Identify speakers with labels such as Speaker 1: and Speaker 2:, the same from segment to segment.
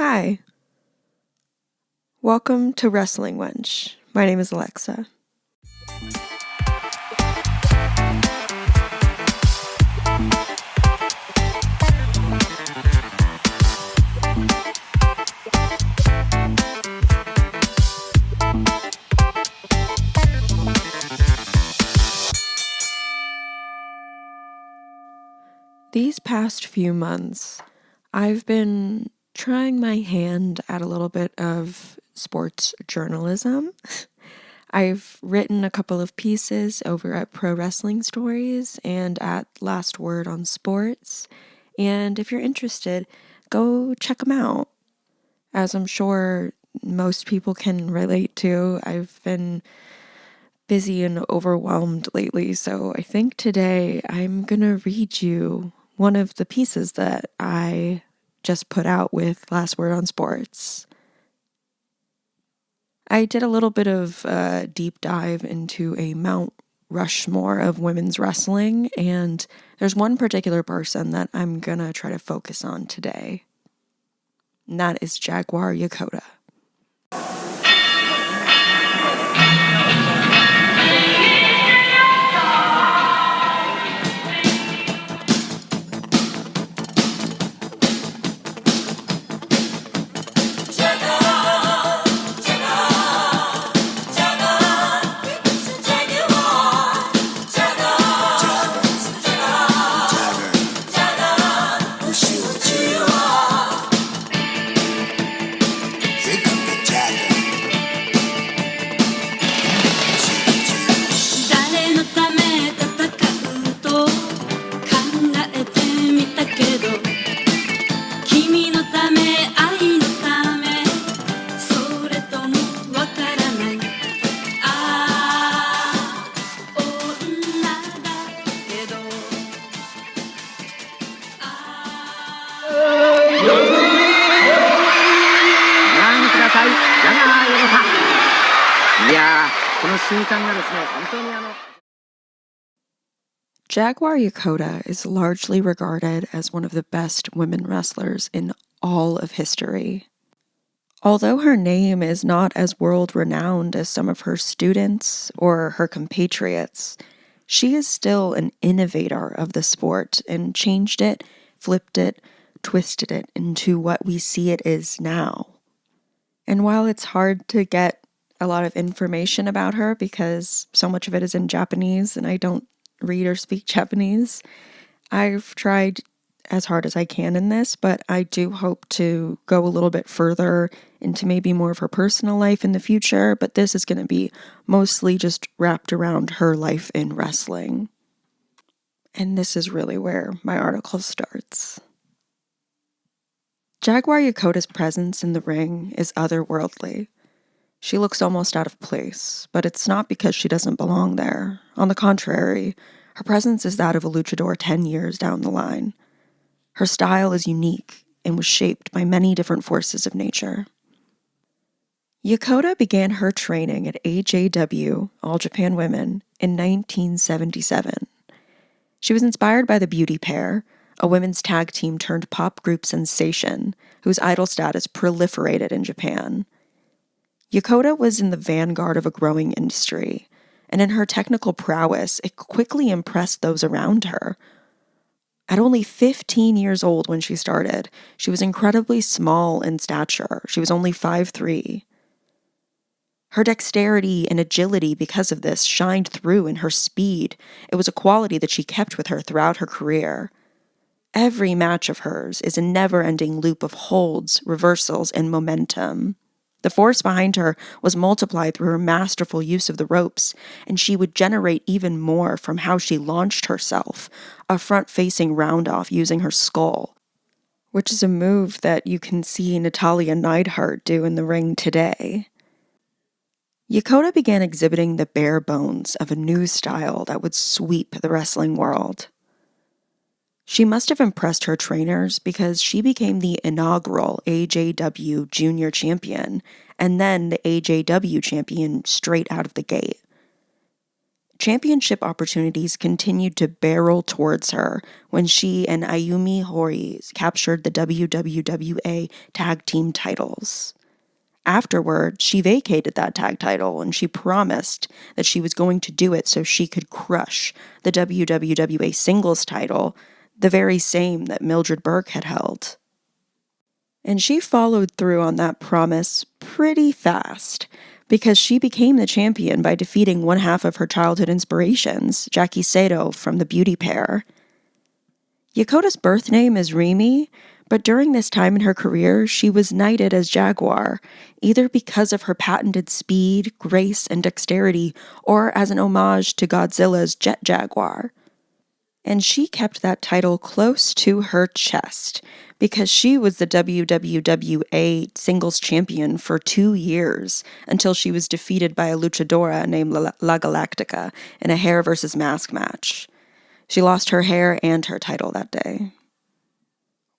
Speaker 1: Hi. Welcome to Wrestling Wench. My name is Alexa. These past few months, I've been trying my hand at a little bit of sports journalism. I've written a couple of pieces over at Pro Wrestling Stories and at Last Word on Sports, and if you're interested, go check them out. As I'm sure most people can relate to, I've been busy and overwhelmed lately, so I think today I'm gonna read you one of the pieces that I just put out with Last Word on Sports. I did a little bit of a deep dive into a Mount Rushmore of women's wrestling, and there's one particular person that I'm gonna try to focus on today, and that is Jaguar Yokota. Jaguar Yokota is largely regarded as one of the best women wrestlers in all of history. Although her name is not as world-renowned as some of her students or her compatriots, she is still an innovator of the sport and changed it, flipped it, twisted it into what we see it is now. And while it's hard to get a lot of information about her because so much of it is in Japanese and I don't read or speak Japanese, I've tried as hard as I can in this, but I do hope to go a little bit further into maybe more of her personal life in the future, but this is going to be mostly just wrapped around her life in wrestling. And this is really where my article starts. Jaguar Yokota's presence in the ring is otherworldly. She looks almost out of place, but it's not because she doesn't belong there. On the contrary, her presence is that of a luchador 10 years down the line. Her style is unique and was shaped by many different forces of nature. Yokota began her training at AJW, All Japan Women, in 1977. She was inspired by the Beauty Pair, a women's tag team turned pop group sensation whose idol status proliferated in Japan. Yokota was in the vanguard of a growing industry, and in her technical prowess, it quickly impressed those around her. At only 15 years old when she started, she was incredibly small in stature. She was only 5'3". Her dexterity and agility because of this shined through in her speed. It was a quality that she kept with her throughout her career. Every match of hers is a never-ending loop of holds, reversals, and momentum. The force behind her was multiplied through her masterful use of the ropes, and she would generate even more from how she launched herself, a front-facing round-off using her skull, which is a move that you can see Natalya Neidhart do in the ring today. Yokota began exhibiting the bare bones of a new style that would sweep the wrestling world. She must have impressed her trainers because she became the inaugural AJW Junior Champion and then the AJW Champion straight out of the gate. Championship opportunities continued to barrel towards her when she and Ayumi Horii captured the WWWA tag team titles. Afterward, she vacated that tag title and she promised that she was going to do it so she could crush the WWWA singles title, the very same that Mildred Burke had held. And she followed through on that promise pretty fast, because she became the champion by defeating one half of her childhood inspirations, Jackie Sato from the Beauty Pair. Yokota's birth name is Rimi, but during this time in her career, she was knighted as Jaguar, either because of her patented speed, grace, and dexterity, or as an homage to Godzilla's Jet Jaguar. And she kept that title close to her chest, because she was the WWWA singles champion for 2 years, until she was defeated by a luchadora named La Galactica in a hair versus mask match. She lost her hair and her title that day.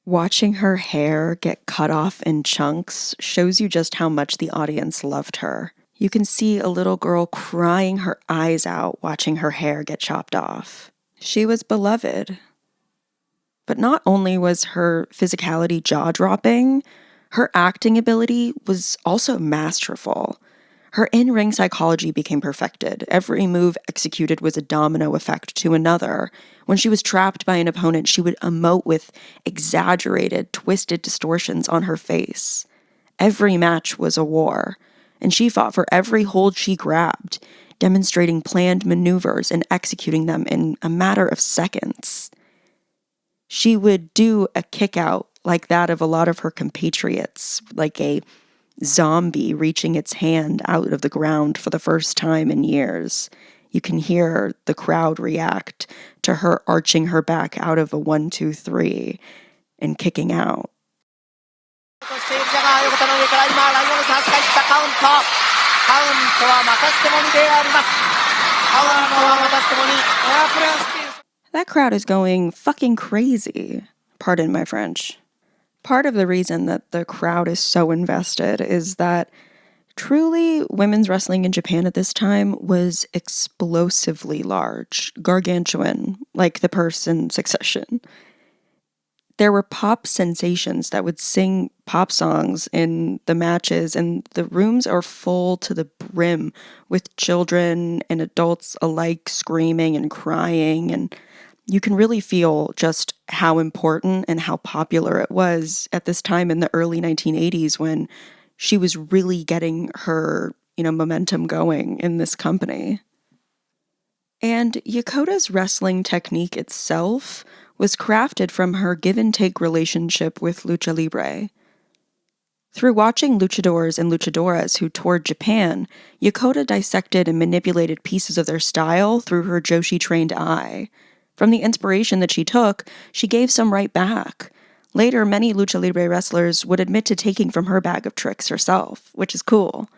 Speaker 1: Watching her hair get cut off in chunks shows you just how much the audience loved her. You can see a little girl crying her eyes out watching her hair get chopped off. She was beloved. But not only was her physicality jaw-dropping, her acting ability was also masterful. Her in-ring psychology became perfected. Every move executed was a domino effect to another. When she was trapped by an opponent, she would emote with exaggerated, twisted distortions on her face. Every match was a war, and she fought for every hold she grabbed, demonstrating planned maneuvers and executing them in a matter of seconds. She would do a kick-out like that of a lot of her compatriots, like a zombie reaching its hand out of the ground for the first time in years. You can hear the crowd react to her arching her back out of a 1-2-3 and kicking out. That crowd is going fucking crazy. Pardon my French. Part of the reason that the crowd is so invested is that truly women's wrestling in Japan at this time was explosively large, gargantuan, like the purse in Succession. There were pop sensations that would sing pop songs in the matches, and the rooms are full to the brim with children and adults alike screaming and crying, and you can really feel just how important and how popular it was at this time in the early 1980s when she was really getting her, momentum going in this company. And Yokota's wrestling technique itself was crafted from her give-and-take relationship with Lucha Libre. Through watching luchadors and luchadoras who toured Japan, Yokota dissected and manipulated pieces of their style through her Joshi-trained eye. From the inspiration that she took, she gave some right back. Later, many Lucha Libre wrestlers would admit to taking from her bag of tricks herself, which is cool.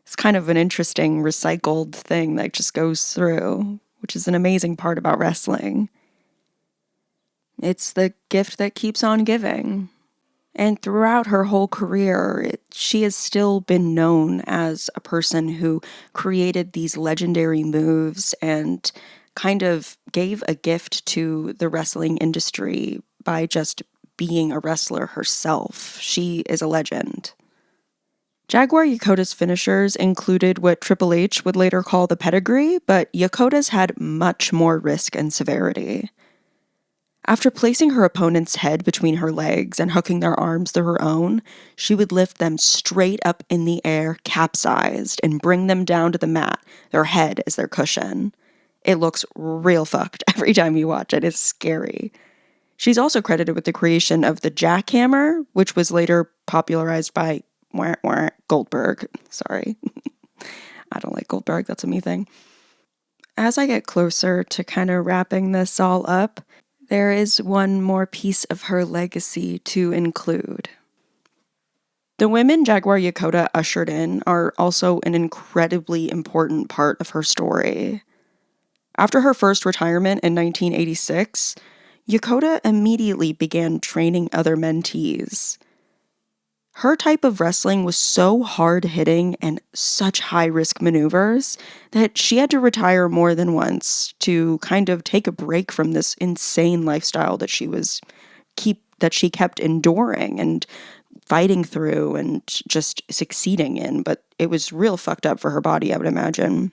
Speaker 1: It's kind of an interesting recycled thing that just goes through, which is an amazing part about wrestling. It's the gift that keeps on giving. And throughout her whole career, she has still been known as a person who created these legendary moves and kind of gave a gift to the wrestling industry by just being a wrestler herself. She is a legend. Jaguar Yokota's finishers included what Triple H would later call the pedigree, but Yokota's had much more risk and severity. After placing her opponent's head between her legs and hooking their arms through her own, she would lift them straight up in the air, capsized, and bring them down to the mat, their head as their cushion. It looks real fucked every time you watch it. It's scary. She's also credited with the creation of the jackhammer, which was later popularized by Goldberg. Sorry. I don't like Goldberg. That's a me thing. As I get closer to kind of wrapping this all up, there is one more piece of her legacy to include. The women Jaguar Yokota ushered in are also an incredibly important part of her story. After her first retirement in 1986, Yokota immediately began training other mentees. Her type of wrestling was so hard-hitting and such high-risk maneuvers that she had to retire more than once to kind of take a break from this insane lifestyle that she kept enduring and fighting through and just succeeding in. But it was real fucked up for her body, I would imagine.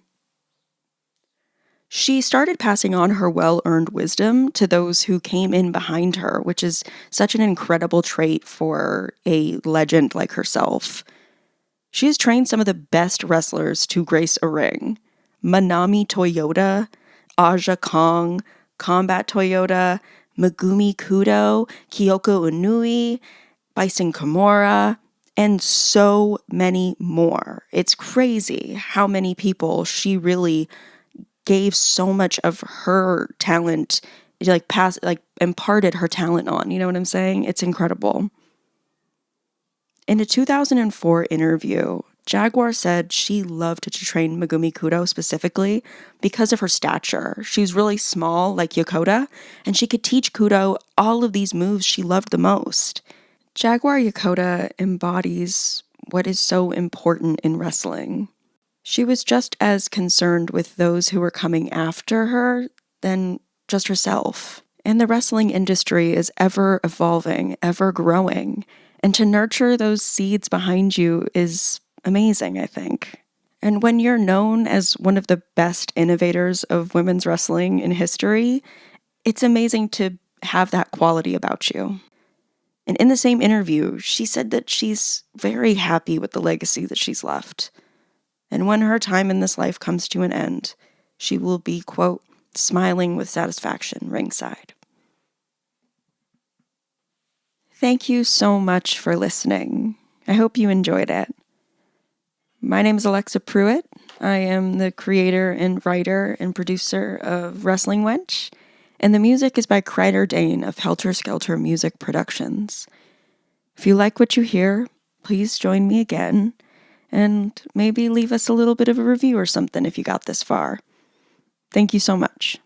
Speaker 1: She started passing on her well-earned wisdom to those who came in behind her, which is such an incredible trait for a legend like herself. She has trained some of the best wrestlers to grace a ring. Manami Toyota, Aja Kong, Combat Toyota, Megumi Kudo, Kyoko Inui, Bison Kimura, and so many more. It's crazy how many people she really gave so much of her talent, imparted her talent on. You know what I'm saying? It's incredible. In a 2004 interview, Jaguar said she loved to train Megumi Kudo specifically because of her stature. She's really small, like Yokota, and she could teach Kudo all of these moves she loved the most. Jaguar Yokota embodies what is so important in wrestling. She was just as concerned with those who were coming after her than just herself. And the wrestling industry is ever evolving, ever growing. And to nurture those seeds behind you is amazing, I think. And when you're known as one of the best innovators of women's wrestling in history, it's amazing to have that quality about you. And in the same interview, she said that she's very happy with the legacy that she's left. And when her time in this life comes to an end, she will be, quote, smiling with satisfaction ringside. Thank you so much for listening. I hope you enjoyed it. My name is Alexa Pruitt. I am the creator and writer and producer of Wrestling Wench, and the music is by Kreider Dane of Helter Skelter Music Productions. If you like what you hear, please join me again, and maybe leave us a little bit of a review or something if you got this far. Thank you so much.